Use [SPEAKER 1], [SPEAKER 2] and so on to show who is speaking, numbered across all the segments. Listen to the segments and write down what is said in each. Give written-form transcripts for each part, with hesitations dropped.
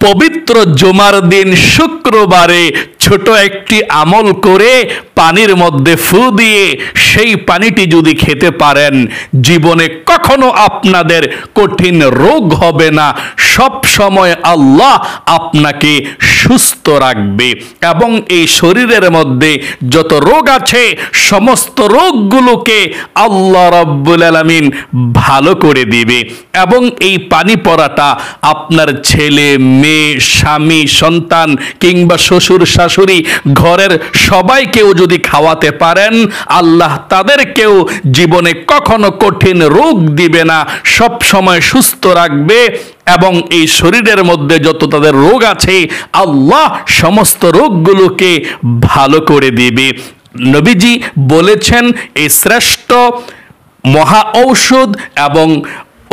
[SPEAKER 1] পবিত্র জুমার দিন শুক্রবারে ছোট একটি আমল করে পানির মধ্যে ফু দিয়ে সেই পানিটি যদি খেতে পারেন, জীবনে কখনো আপনাদের কঠিন রোগ হবে না। সব সময় আল্লাহ আপনাকে সুস্থ রাখবে এবং এই শরীরের মধ্যে যত রোগ আছে সমস্ত রোগগুলোকে আল্লাহ রাব্বুল আলামিন ভালো করে দিবে। এবং এই পানি পড়াটা আপনার ছেলে মেয়ে, স্বামী, সন্তান কিংবা শ্বশুর শাশুড়ি, ঘরের সবাইকেও যদি খাওয়াতে পারেন, আল্লাহ তাদেরকেও জীবনে কখনো কঠিন রোগ দিবে না, সব সময় সুস্থ রাখবে। এবং এই শরীরের মধ্যে যত তাদের রোগ আছে আল্লাহ সমস্ত রোগগুলোকে ভালো করে দিবে। নবীজি বলেছেন এই শ্রেষ্ঠ মহা ঔষধ এবং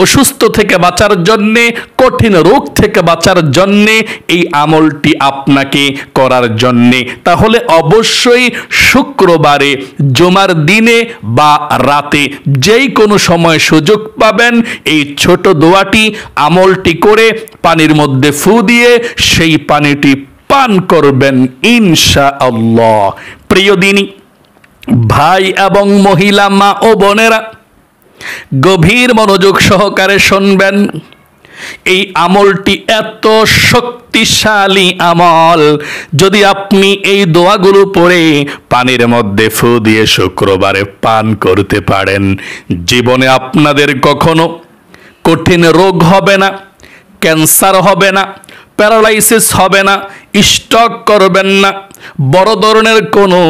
[SPEAKER 1] অসুস্থ থেকে বাঁচার জন্যে, কঠিন রোগ থেকে বাঁচার জন্যে এই আমলটি আপনাকে করার জন্যে। তাহলে অবশ্যই শুক্রবারে, জুমার দিনে বা রাতে যেই কোনো সময় সুযোগ পাবেন, এই ছোট দোয়াটি আমলটি করে পানির মধ্যে ফু দিয়ে সেই পানিটি পান করবেন ইনশাআল্লাহ। প্রিয় দিনী ভাই এবং মহিলা, মা ও বোনেরা, গভীর মনোযোগ সহকারে শুনবেন। এই আমলটি এত শক্তিশালী আমল, যদি আপনি এই দোয়াগুলো পড়ে পানির মধ্যে ফু দিয়ে শুক্রবারে পান করতে পারেন, জীবনে আপনাদের কখনো কঠিন রোগ হবে না, ক্যান্সার হবে না, প্যারালাইসিস হবে না, স্ট্রোক করবেন না, বড় ধরনের কোনো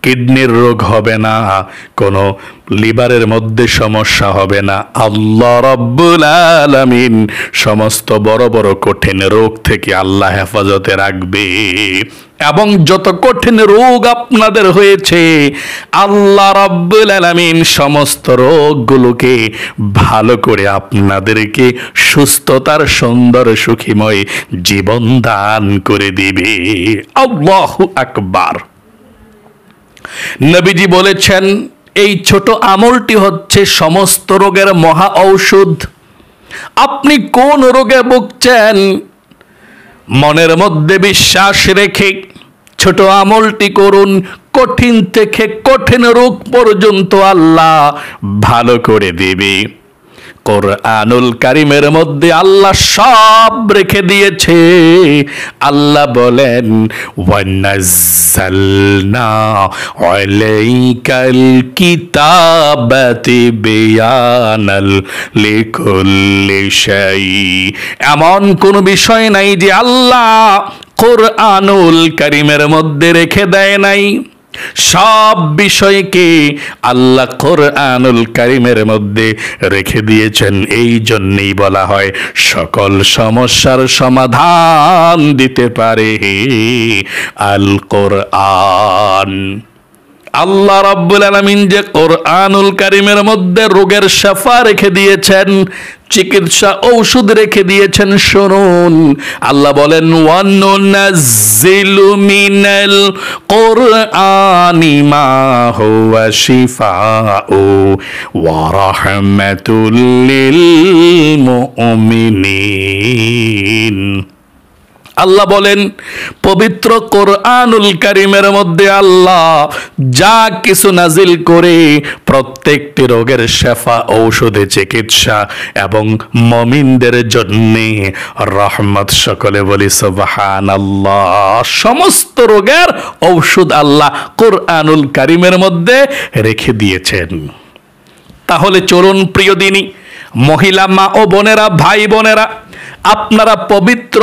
[SPEAKER 1] কিডনির রোগ হবে না, কোনো লিভারের মধ্যে সমস্যা হবে না। আল্লাহ রাব্বুল আলামিন সমস্ত বড় বড় কঠিন রোগ থেকে আল্লাহ হেফাজতে রাখবে। এবং যত কঠিন রোগ আপনাদের হয়েছে আল্লাহ রাব্বুল আলামিন সমস্ত রোগগুলোকে ভালো করে আপনাদেরকে সুস্থতার সুন্দর সুখীময় জীবন দান করে দিবে। আল্লাহু আকবার। নবীজি বলেছেন এই ছোট আমলটি হচ্ছে সমস্ত রোগের মহা ঔষধ। আপনি কোন রোগে ভুগছেন, মনের মধ্যে বিশ্বাস রেখে ছোট আমলটি করুন। কঠিন থেকে কঠিন রোগ পর্যন্ত আল্লাহ ভালো করে দেবে। কোরআনুল কারীমের মধ্যে আল্লাহ সব রেখে দিয়েছে। আল্লাহ বলেন, ওয়ানাজ্জালনা আলাইকাল কিতাবা তিবয়ানাল লিকুল্লি শাই। এমন কোন বিষয় নাই যে আল্লাহ কোরআনুল কারীমের মধ্যে রেখে দেয় নাই। সব বিষয়কে আল্লাহ কোরআনুল কারীমের মধ্যে রেখে দিয়েছেন। এই জন্যই বলা হয় সকল সমস্যার সমাধান দিতে পারে আল কোরআন। আল্লাহ রাব্বুল আলামিন যে কোরআনুল কারীমের মধ্যে রোগের শিফা রেখে দিয়েছেন, চিকিৎসা ঔষধ রেখে দিয়েছেন, শুনুন। আল্লাহ বলেন, ওয়ানুনাজ্জিলু মিনাল কোরআনি মা হুয়া শিফাউ ওয়া রাহমাতুল লিল মুমিনিন। আল্লাহ বলেন পবিত্র কোরআনুল কারীমের মধ্যে আল্লাহ যা কিছু নাজিল করে প্রত্যেকটি রোগের শিফা, ঔষধে চিকিৎসা এবং মুমিনদের জন্য রহমত। সকলে বলি সুবহানাল্লাহ। সমস্ত রোগের ঔষধ আল্লাহ কোরআনুল কারীমের মধ্যে রেখে দিয়েছেন। তাহলে চলুন প্রিয় দিনী মহিলা, মা ও বোনেরা, ভাই বোনেরা, আপনারা পবিত্র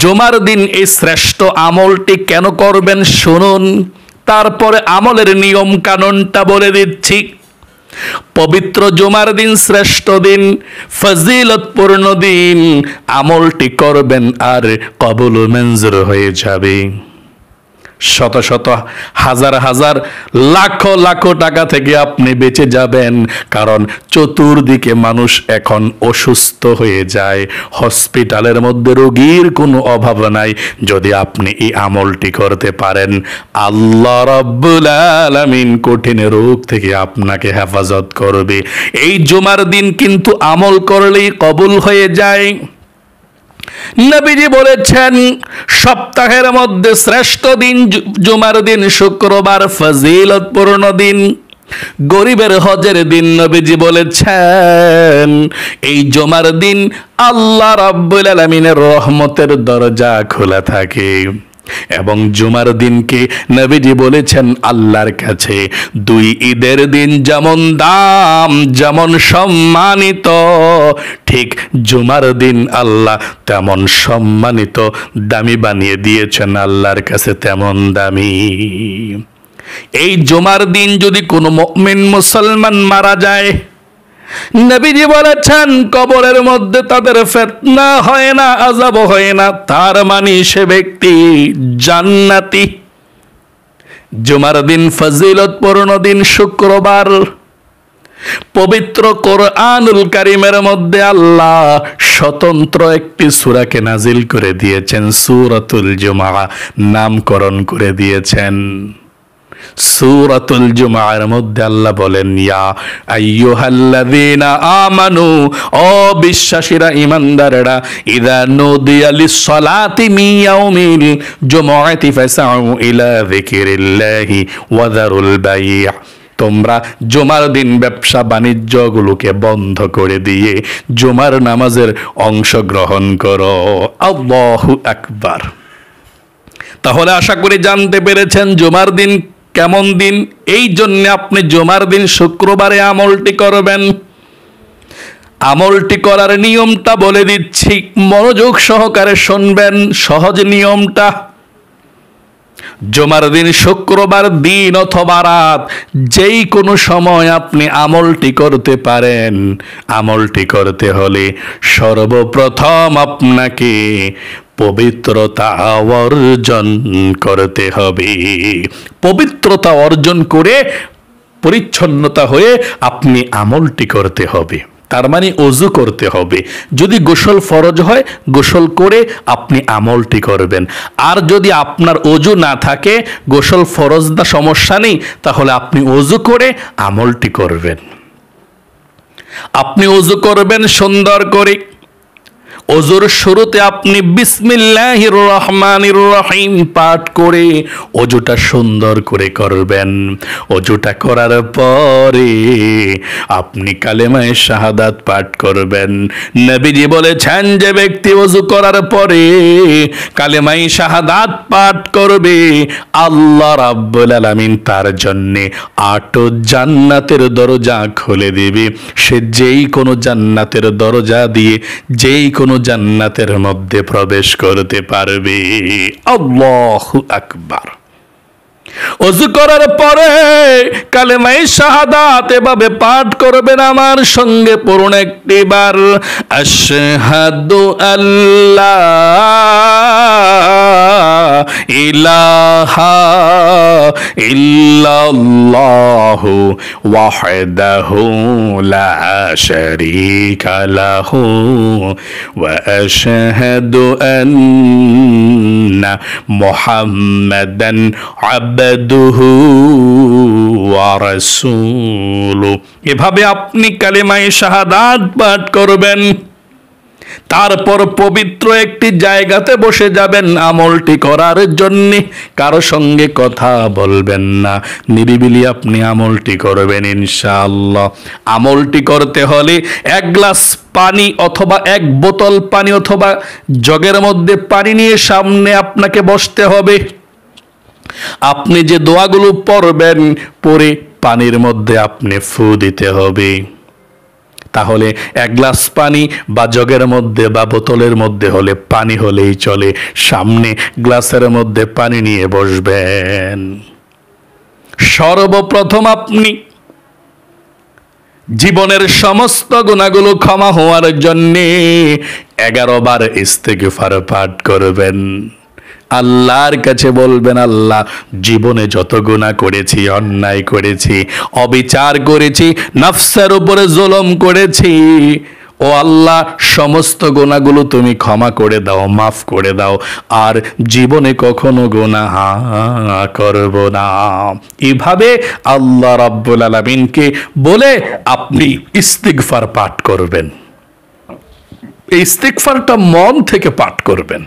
[SPEAKER 1] জুমার দিন এই শ্রেষ্ঠ আমলটি কেন করবেন শুনুন। তারপরে আমলের নিয়ম কানুনটা বলে দিচ্ছি। পবিত্র জুমার দিন শ্রেষ্ঠ দিন, ফজিলতপূর্ণ দিন, আমলটি করবেন আর কবুল মঞ্জুর হয়ে যাবে। শত শত হাজার হাজার লাখ লাখ টাকা থেকে আপনি বেঁচে যাবেন। কারণ চতুর্দিকে মানুষ এখন অসুস্থ হয়ে যায়, হসপিটালের মধ্যে রোগীর কোনো অভাব নাই। যদি আপনি এই আমলটি করতে পারেন, আল্লাহ রাব্বুল আলামিন কঠিন রোগ থেকে আপনাকে হেফাজত করবে। এই জুমার দিন কিন্তু আমল করলেই কবুল হয়ে যায়। নবীজি বলেছেন সপ্তাহের মধ্যে শ্রেষ্ঠ দিন জুমার দিন, শুক্রবার ফজিলতপূর্ণ দিন, গরিবের হজের দিন। নবীজি বলেছেন এই জুমার দিন আল্লাহ রাব্বুল আলামিনের রহমতের দরজা খোলা থাকে। এবং জুমার দিনকে নবীজি বলেছেন আল্লাহর কাছে দুই ঈদের দিন যেমন দাম, যেমন সম্মানিত, ঠিক জুমার দিন আল্লাহ তেমন সম্মানিত, দামি বানিয়ে দিয়েছেন আল্লাহর কাছে তেমন দামি। এই জুমার দিন যদি কোনো মুমিন মুসলমান মারা যায়, নবীজি বলেছেন কবরের মধ্যে তাদের ফিতনা হয় না, আযাব হয় না, তার মানে সে ব্যক্তি জান্নাতি। জুমার দিন ফজিলতপূর্ণ দিন, শুক্রবার। পবিত্র কোরআনুল কারীমের মধ্যে আল্লাহ স্বতন্ত্র একটি সূরাকে নাজিল করে দিয়েছেন, সূরাতুল জুমআ নামকরণ করে দিয়েছেন। সূরাতুল জুমআর মধ্যে আল্লাহ বলেন ইয়া আইয়ুহাল্লাযীনা আমানু, ও বিশ্বাসীরা, ঈমানদাররা, ইযা নুদিয়া লিস-সালাতি মিন ইয়াউমিল জুমআতি ফাসআউ ইলা যিকিরিল্লাহি ওয়া যারুল বাই', তোমরা জুমার দিন ব্যবসা বাণিজ্যগুলোকে বন্ধ করে দিয়ে জুমার নামাজের অংশগ্রহণ করো। আল্লাহু আকবার। তাহলে আশা করি জানতে পেরেছেন জুমার দিন কেমন দিন। এই জন্য আপনি জুমার দিন শুক্রবারে আমলটি করবেন। আমলটি করার নিয়মটা বলে দিচ্ছি, মনোযোগ সহকারে শুনবেন সহজ নিয়মটা। জুমার দিন শুক্রবার দিন অথবা রাত যেই কোনো সময় আপনি আমলটি করতে পারেন। আমলটি করতে হলে সর্বপ্রথম আপনাকে পবিত্রতা অর্জন করতে হবে। পবিত্রতা অর্জন করে পরিচ্ছন্নতা হয়ে আপনি আমলটি করতে হবে। তার মানে ওযু করতে হবে। যদি গোসল ফরজ হয় গোসল করে আপনি আমলটি করবেন। আর যদি আপনার ওযু না থাকে, গোসল ফরজ না, সমস্যা নেই, তাহলে আপনি ওযু করে আমলটি করবেন। আপনি ওযু করবেন সুন্দর করে। ওযুর শুরুতে আপনি বিসমিল্লাহির রহমানির রহিম পাঠ করে ওযুটা সুন্দর করে করবেন। ওযুটা করার পরে আপনি কালেমায়ে শাহাদাত পাঠ করবেন। নবীজি বলেছেন যে ব্যক্তি ওযু করার পরে কালেমায়ে শাহাদাত পাঠ করবে, আল্লাহ রাব্বুল আলামিন তার জন্য 8 জান্নাতের দরজা খুলে দিবে। সে যেই কোনো জান্নাতের দরজা দিয়ে যেই কোনো জান্নাতের মধ্যে প্রবেশ করতে পারবে। আল্লাহু আকবার। ওযু করার পরে কালেমায়ে শাহাদাত এভাবে পাঠ করবেন আমার সঙ্গে, পড়ুন একটিবার। আশহাদু আল্লা ইলাহা ইল্লাল্লাহু ওয়াহদাহু লা শারীকা লাহু ওয়া আশহাদু আন্না মুহাম্মাদান আবদুহু ওয়া রাসূলুহু। এভাবে আপনি কালেমায়ে শাহাদাত পাঠ করবেন। তারপর পবিত্র একটি জায়গাতে বসে যাবেন আমলটি করার জন্য। কারো সঙ্গে কথা বলবেন না, নিরিবিলি আপনি আমলটি করবেন ইনশাআল্লাহ। আমলটি করতে হলে 1 গ্লাস পানি অথবা 1 বোতল পানি অথবা জগের মধ্যে পানি নিয়ে সামনে আপনাকে বসতে হবে। আপনি যে দোয়াগুলো পড়বেন, পড়ে পানির মধ্যে আপনি ফু দিতে হবে। তাহলে 1 গ্লাস পানি বা জগের মধ্যে বা বোতলের মধ্যে হলে পানি হলেই চলে। সামনে গ্লাসের মধ্যে পানি নিয়ে বসবেন। সর্বপ্রথম আপনি জীবনের সমস্ত গুনাহগুলো ক্ষমা হওয়ার জন্যে 11 বার ইস্তেগফার পাঠ করবেন। আল্লাহর কাছে বলবেন, আল্লাহ জীবনে যত গুনাহ করেছি, অন্যায় করেছি, অবিচার করেছি, নফসের উপরে জুলুম করেছি, ও আল্লাহ সমস্ত গুনাহগুলো তুমি ক্ষমা করে দাও, মাফ করে দাও, আর জীবনে কখনো গুনাহ করব না। এভাবে আল্লাহ রাব্বুল আলামিনকে বলে আপনি ইস্তিগফার পাঠ করবেন। এই ইস্তিগফারটা মন থেকে পাঠ করবেন।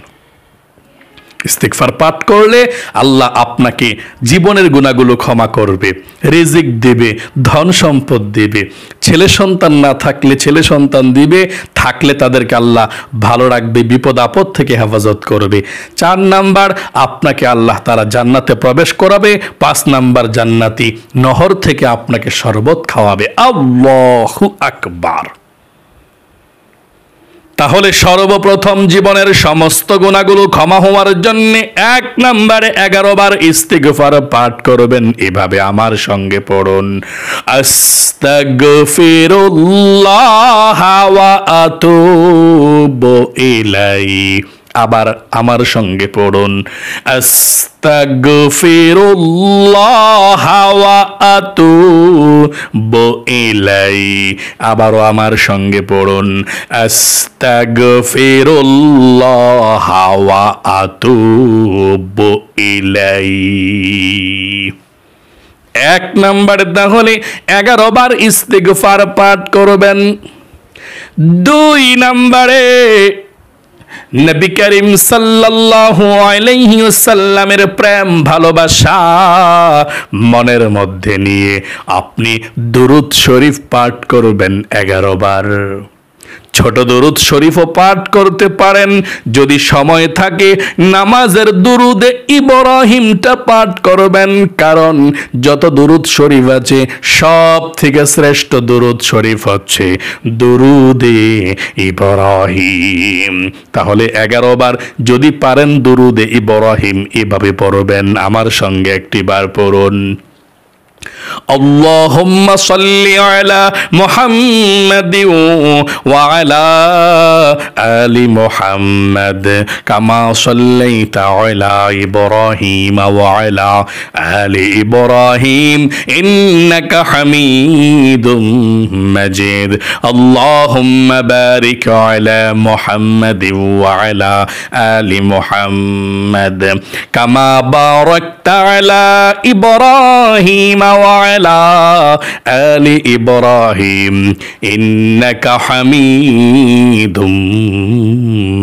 [SPEAKER 1] ইস্তিগফার পাঠ করলে আল্লাহ আপনাকে জীবনের গুনাহগুলো ক্ষমা করবে, রিজিক দেবে, ধন সম্পদ দেবে। ছেলে সন্তান না থাকলে ছেলে সন্তান দিবে, থাকলে তাদেরকে আল্লাহ ভালো রাখবে, বিপদ আপদ থেকে হেফাজত করবে। 4 নাম্বার, আপনাকে আল্লাহ তাআলা জান্নাতে প্রবেশ করাবে। 5 নাম্বার, জান্নাতি নহর থেকে আপনাকে শরবত খাওয়াবে। আল্লাহু আকবার। তাহলে সর্বপ্রথম জীবনের সমস্ত গুনাহগুলো ক্ষমা হওয়ার জন্য 1 নম্বরে 11 বার ইস্তিগফার পাঠ করবেন। এভাবে আমার সঙ্গে পড়ুন, আস্তাগফিরুল্লাহ ওয়া আতুবু ইলাইহি। আবার আমার সঙ্গে পড়ুন, আস্তাগফিরুল্লাহ ওয়া আতুবু ইলাইহি। আবারও আমার সঙ্গে পড়ুন, আস্তাগফিরুল্লাহ ওয়া আতুবু ইলাইহি। 1 নম্বরে তাহলে 11 বার ইস্তিগফার পাঠ করবেন। 2 নম্বরে নবী করিম সাল্লাল্লাহু আলাইহি ওয়াসাল্লামের প্রেম ভালোবাসা মনের মধ্যে নিয়ে আপনি দুরূদ শরীফ পাঠ করবেন 11 বার। ছোট দুরূদ শরীফও পাঠ করতে পারেন যদি সময় থাকে। নামাজের দুরুদে ইব্রাহিমটা পাঠ করবেন, কারণ যত দুরূদ শরীফ আছে সব থেকে শ্রেষ্ঠ দুরূদ শরীফ হচ্ছে দুরুদে ইব্রাহিম। তাহলে 11 বার যদি পারেন দুরুদে ইব্রাহিম এভাবে পড়বেন। আমার সঙ্গে একটি বার পড়ুন, আল্লাহুম্মা সাল্লি আলা মুহাম্মাদিন ওয়া আলা আলি মুহাম্মাদ কামা সাল্লাইতা আলা ইব্রাহিম ওয়া আলা আলি ইব্রাহিম ইন্নাকা হামিদুম মাজিদ। আল্লাহুম্মা বারিক আলা মুহাম্মাদিন ওয়া আলা আলি মুহাম্মাদ কামা বারাকতা আলা ইব্রাহিম وعلى آل إبراهيم إنك حميد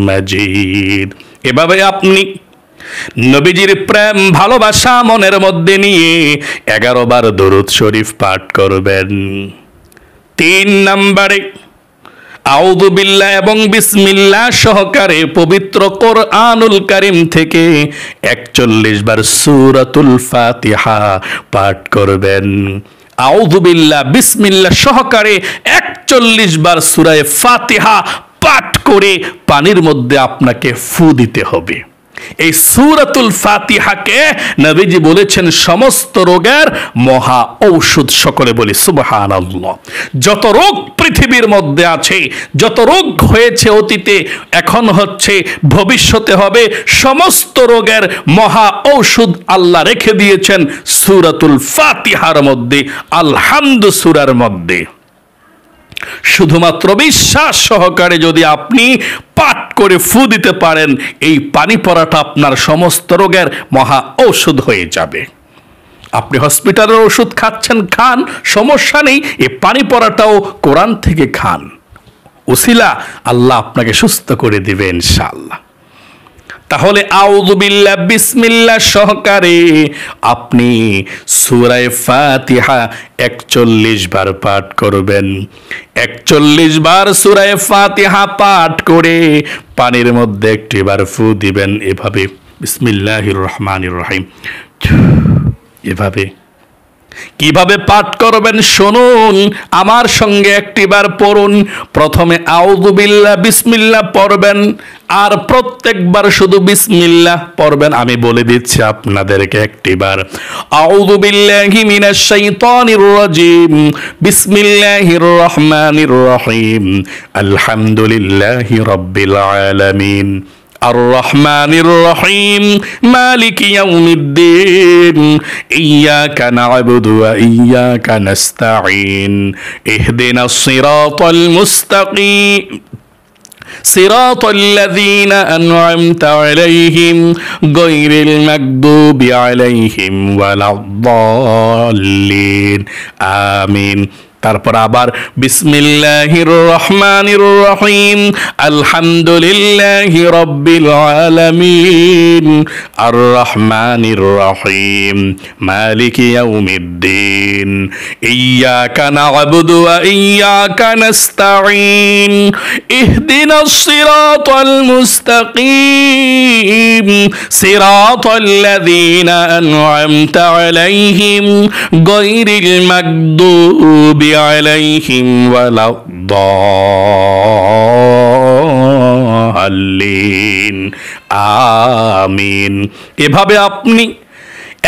[SPEAKER 1] مجيد। এভাবে আপনি নবীজির প্রেম ভালোবাসা মনের মধ্যে নিয়ে 11 বার দরুদ শরীফ পাঠ করবেন। 3 নম্বরে আউযু বিল্লাহ এবং বিসমিল্লাহ সহকারে পবিত্র কোরআনুল কারীম থেকে 41 বার সূরাতুল ফাতিহা পাঠ করবেন। আউযু বিল্লাহ বিসমিল্লাহ সহকারে 41 বার সূরা ফাতিহা পাঠ করে পানির মধ্যে আপনাকে ফু দিতে হবে। এই সূরাতুল ফাতিহাকে নবীজি বলেছেন সমস্ত রোগের মহা ঔষধ। সকলে বলি সুবহানাল্লাহ। যত রোগ পৃথিবীর মধ্যে আছে, যত রোগ হয়েছে অতীতে, এখন হচ্ছে, ভবিষ্যতে হবে, সমস্ত রোগের মহা ঔষধ আল্লাহ রেখে দিয়েছেন সূরাতুল ফাতিহার মধ্যে, আলহামদু সূরার মধ্যে। শুধুমাত্র বিশ্বাস সহকারে যদি আপনি পাঠ করে ফু দিতে পারেন, এই পানি পড়াটা আপনার সমস্ত রোগের মহা ঔষধ হয়ে যাবে। আপনি হসপিটালের ওষুধ খাচ্ছেন, খান, সমস্যা নেই। এই পানি পড়াটাও কোরআন থেকে খান, উসিলা আল্লাহ আপনাকে সুস্থ করে দিবে ইনশাআল্লাহ। তাহলে আউযু বিল্লাহ বিসমিল্লাহ সহকারে আপনি সূরা ফাতিহা 41 বার পাঠ করবেন। 41 বার সূরা ফাতিহা পাঠ করে পানির মধ্যে একটিবার ফু দিবেন এভাবে, বিসমিল্লাহির রহমানির রহিম। এভাবে কিভাবে পাঠ করবেন শুনুন, আমার সঙ্গে একটিবার পড়ুন। প্রথমে আউযু বিল্লাহ বিসমিল্লাহ পড়বেন, আর প্রত্যেকবার শুধু বিসমিল্লাহ পড়বেন। আমি বলে দিচ্ছি আপনাদেরকে একটিবার, আউযু বিল্লাহি মিনাশ শাইতানির রাজিম, বিসমিল্লাহির রহমানির রহিম, আলহামদুলিল্লাহি রাব্বিল আলামিন, الرحمن الرحيم مالك يوم الدين إياك نعبد وإياك نستعين اهدنا الصراط المستقيم صراط الذين أنعمت عليهم غير المغضوب عليهم ولا الضالين آمين তারপর আবার বিসমিল্লাহির রহমানির রহিম, আলহামদুলিল্লাহি রাব্বিল আলামিন, আর রহমানির রহিম, মালিকি ইয়াউমিদ্দিন, ইয়্যাকা না'বুদু ওয়া ইয়্যাকা নাস্তাঈন, ইহদিনাস সিরাতাল মুস্তাকিম, সিরাতাল্লাযীনা আন'আমতা আলাইহিম গায়রিল মাগদুবি আলাইহিম ওয়ালাদ-দাল্লিন, আমিন। এভাবে আপনি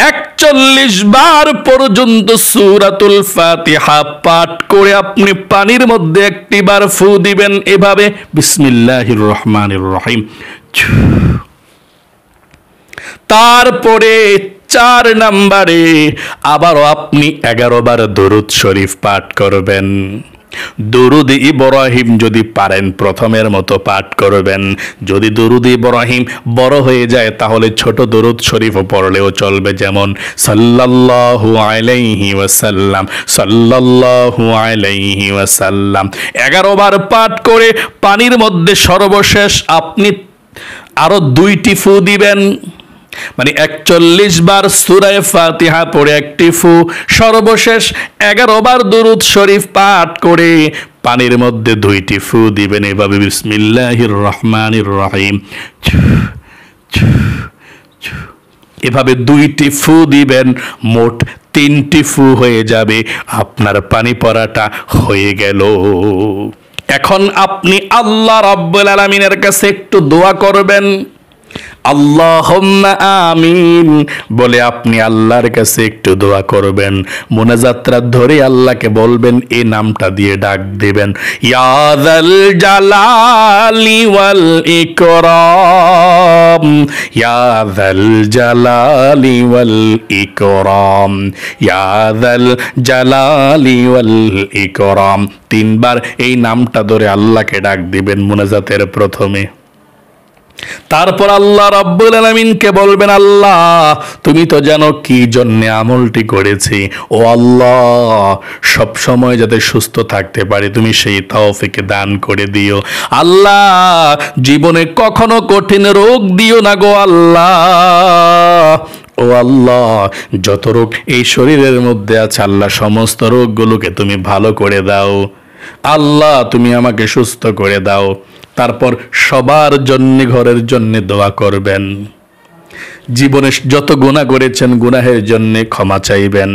[SPEAKER 1] 41 বার পর্যন্ত সূরাতুল ফাতিহা পাঠ করে আপনি পানির মধ্যে একটি বার ফু দিবেন এভাবে, বিসমিল্লাহির রহমানির রহিম। তারপরে 4 নম্বরে আবারও আপনি 11 বার দরুদ শরীফ পাঠ করবেন। দরুদ ইব্রাহিম যদি পারেন প্রথমের মতো পাঠ করবেন। যদি দরুদ ইব্রাহিম বড় হয়ে যায় তাহলে ছোট দরুদ শরীফ পড়লেও চলবে, যেমন সাল্লাল্লাহু আলাইহি ওয়াসাল্লাম, সাল্লাল্লাহু আলাইহি ওয়াসাল্লাম 11 বার পাঠ করে পানির মধ্যে সর্বশেষ আপনি আরো 2টি ফু দিবেন। মানে 41 বার সূরা ফাতিহা পড়ে একটি ফু, সর্বশেষ 11 বার দরুদ শরীফ পাঠ করে পানির মধ্যে 2টি ফু দিবেন এভাবে, বিসমিল্লাহির রহমানির রহিম। এভাবে 2টি ফু দিবেন, মোট 3টি ফু হয়ে যাবে, আপনার পানি পড়াটা হয়ে গেল। এখন আপনি আল্লাহ রাব্বুল আলামিনের কাছে একটু দোয়া করবেন। আল্লাহুম্মা আমিন বলে আপনি আল্লাহর কাছে একটু দোয়া করবেন। মোনাজাতটা ধরে আল্লাহকে বলবেন, এই নামটা দিয়ে ডাক দিবেন, ইয়া যাল জালালি ওয়াল ইকরাম, ইয়া যাল জালালি ওয়াল ইকরাম, ইয়া যাল জালালি ওয়াল ইকরাম। 3 বার এই নামটা ধরে আল্লাহকে ডাক দিবেন মোনাজাতের প্রথমে। তারপর আল্লাহ রাব্বুল আলামিনকে বলবেন, আল্লাহ তুমি তো জানো কি জন্য আমলটি করেছি, ও আল্লাহ সব সময় যাতে সুস্থ থাকতে পারি তুমি সেই তৌফিক দান করে দিও। আল্লাহ জীবনে কখনো কঠিন রোগ দিও না গো আল্লাহ। ও আল্লাহ যত রোগ এই শরীরের মধ্যে আছে আল্লাহ সমস্ত রোগগুলোকে তুমি ভালো করে দাও। আল্লাহ তুমি আমাকে সুস্থ করে দাও। তারপর সবার জন্য, ঘরের জন্য দোয়া করবেন। জীবনে যত গুনাহ করেছেন গুনাহের জন্য ক্ষমা চাইবেন।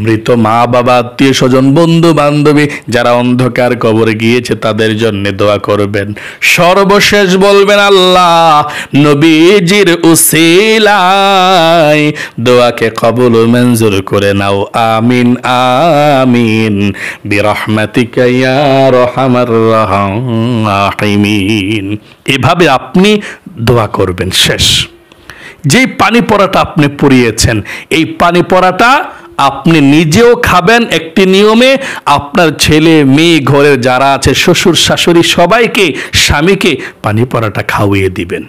[SPEAKER 1] মৃত মা বাবা, আত্মীয় স্বজন, বন্ধু বান্ধবী যারা অন্ধকার কবরে গিয়েছে তাদের জন্য দোয়া করবেন। সর্বশেষ বলবেন, আল্লাহ নবীজির উসিলায় দোয়াকে কবুল ও মঞ্জুর করে নাও, আমিন আমিন বিরহমাতিকা ইয়া আরহামার রাহিমিন। এভাবে আপনি দোয়া করবেন। শেষ যেই পানি পড়াটা আপনি পড়িয়েছেন এই পানি পড়াটা আপনি নিজেও খাবেন একটি নিয়মে, আপনার ছেলে মেয়ে ঘরের যারা আছে শ্বশুর শাশুড়ি সবাইকে, স্বামীকে পানি পড়াটা খাওয়িয়ে দিবেন।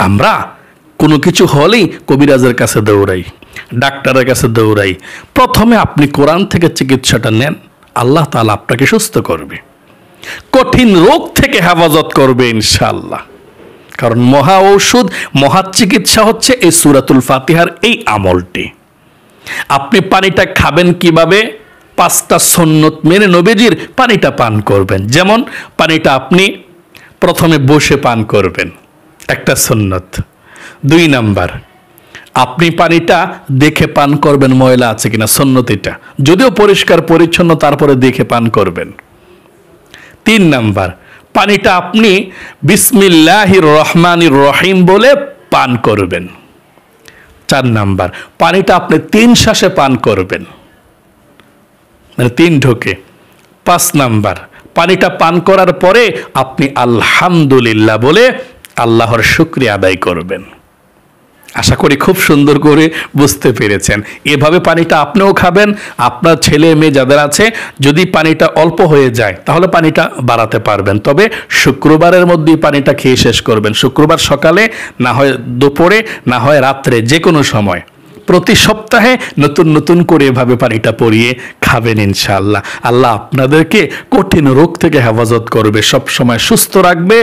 [SPEAKER 1] আমরা কোনো কিছু হলেই কবিরাজের কাছে দৌড়াই, ডাক্তারের কাছে দৌড়াই। প্রথমে আপনি কোরআন থেকে চিকিৎসাটা নেন, আল্লাহ তাআলা আপনাকে সুস্থ করবে, কঠিন রোগ থেকে হেফাজত করবে ইনশাআল্লাহ। কারণ মহা ঔষধ, মহা চিকিৎসা হচ্ছে এই সূরাতুল ফাতিহার এই আমলটি। আপনি পানিটা খাবেন কিভাবে? 5টা সুন্নত মেনে নবীজির পানিটা পান করবেন। যেমন পানিটা আপনি প্রথমে বসে পান করবেন, একটা সুন্নত। 2 নাম্বার আপনি পানিটা দেখে পান করবেন ময়লা আছে কিনা, সুন্নত এটা। যদিও পরিষ্কার পরিচ্ছন্ন তারপরে দেখে পান করবেন। 3 নাম্বার পানিটা আপনি বিসমিল্লাহির রহমানির রহিম বলে পান করবেন। 4 নাম্বার পানিটা আপনি 3 শ্বাসে পান করবেন, মানে 3 ঢোকে। 5 নাম্বার পানিটা পান করার পরে আপনি আলহামদুলিল্লাহ বলে আল্লাহর শুকরিয়া আদায় করবেন। আশা করি খুব সুন্দর করে বুঝতে পেরেছেন। এভাবে পানিটা আপনিও খাবেন। আপনার ছেলে মেয়ে যাদের আছে যদি পানিটা অল্প হয়ে যায় তাহলে পানিটা বাড়াতে পারবেন, তবে শুক্রবারের মধ্যেই পানিটা খেয়ে শেষ করবেন। শুক্রবার সকালে, না হয় দুপুরে, না হয় রাত্রে, যে কোনো সময় প্রতি সপ্তাহে নতুন নতুন করে এভাবে পানিটা পরিয়ে খাবেন ইনশাআল্লাহ। আল্লাহ আপনাদেরকে কঠিন রোগ থেকে হেফাজত করবে, সব সময় সুস্থ রাখবে,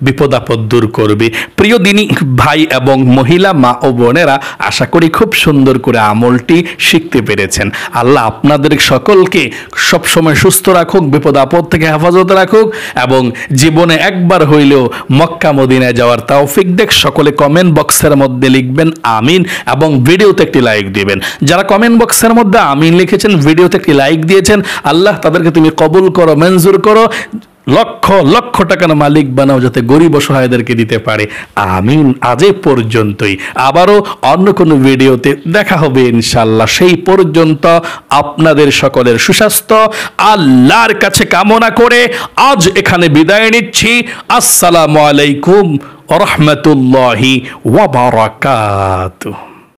[SPEAKER 1] বিপদ আপদ দূর করবে। প্রিয় দিনী ভাই এবং মহিলা মা ও বোনেরা, আশা করি খুব সুন্দর করে আমলটি শিখতে পেরেছেন। আল্লাহ আপনাদের সকলকে সব সময় সুস্থ রাখুক, বিপদ আপদ থেকে হেফাজত রাখুক এবং জীবনে একবার হইলেও মক্কা মদিনায় যাওয়ার তৌফিক দেখ। সকলে কমেন্ট বক্সের মধ্যে লিখবেন আমিন এবং ভিডিওতে একটি লাইক দিবেন। যারা কমেন্ট বক্সের মধ্যে আমিন লিখেছেন, ভিডিওতে একটি লাইক দিয়েছেন, আল্লাহ তাদেরকে তুমি কবুল করো, মঞ্জুর করো, লক্ষ লক্ষ টাকার মালিক বানাও, যাতে গরিব অসহায়দেরকে দিতে পারে। আমিন। আজ এ পর্যন্তই, আবারও অন্য কোনো ভিডিওতে দেখা হবে ইনশাআল্লাহ। সেই পর্যন্ত আপনাদের সকলের সুস্বাস্থ্য আল্লাহর কাছে কামনা করে আজ এখানে বিদায় নিচ্ছি। আসসালামু আলাইকুম ওয়া রাহমাতুল্লাহি ওয়া বারাকাতুহু।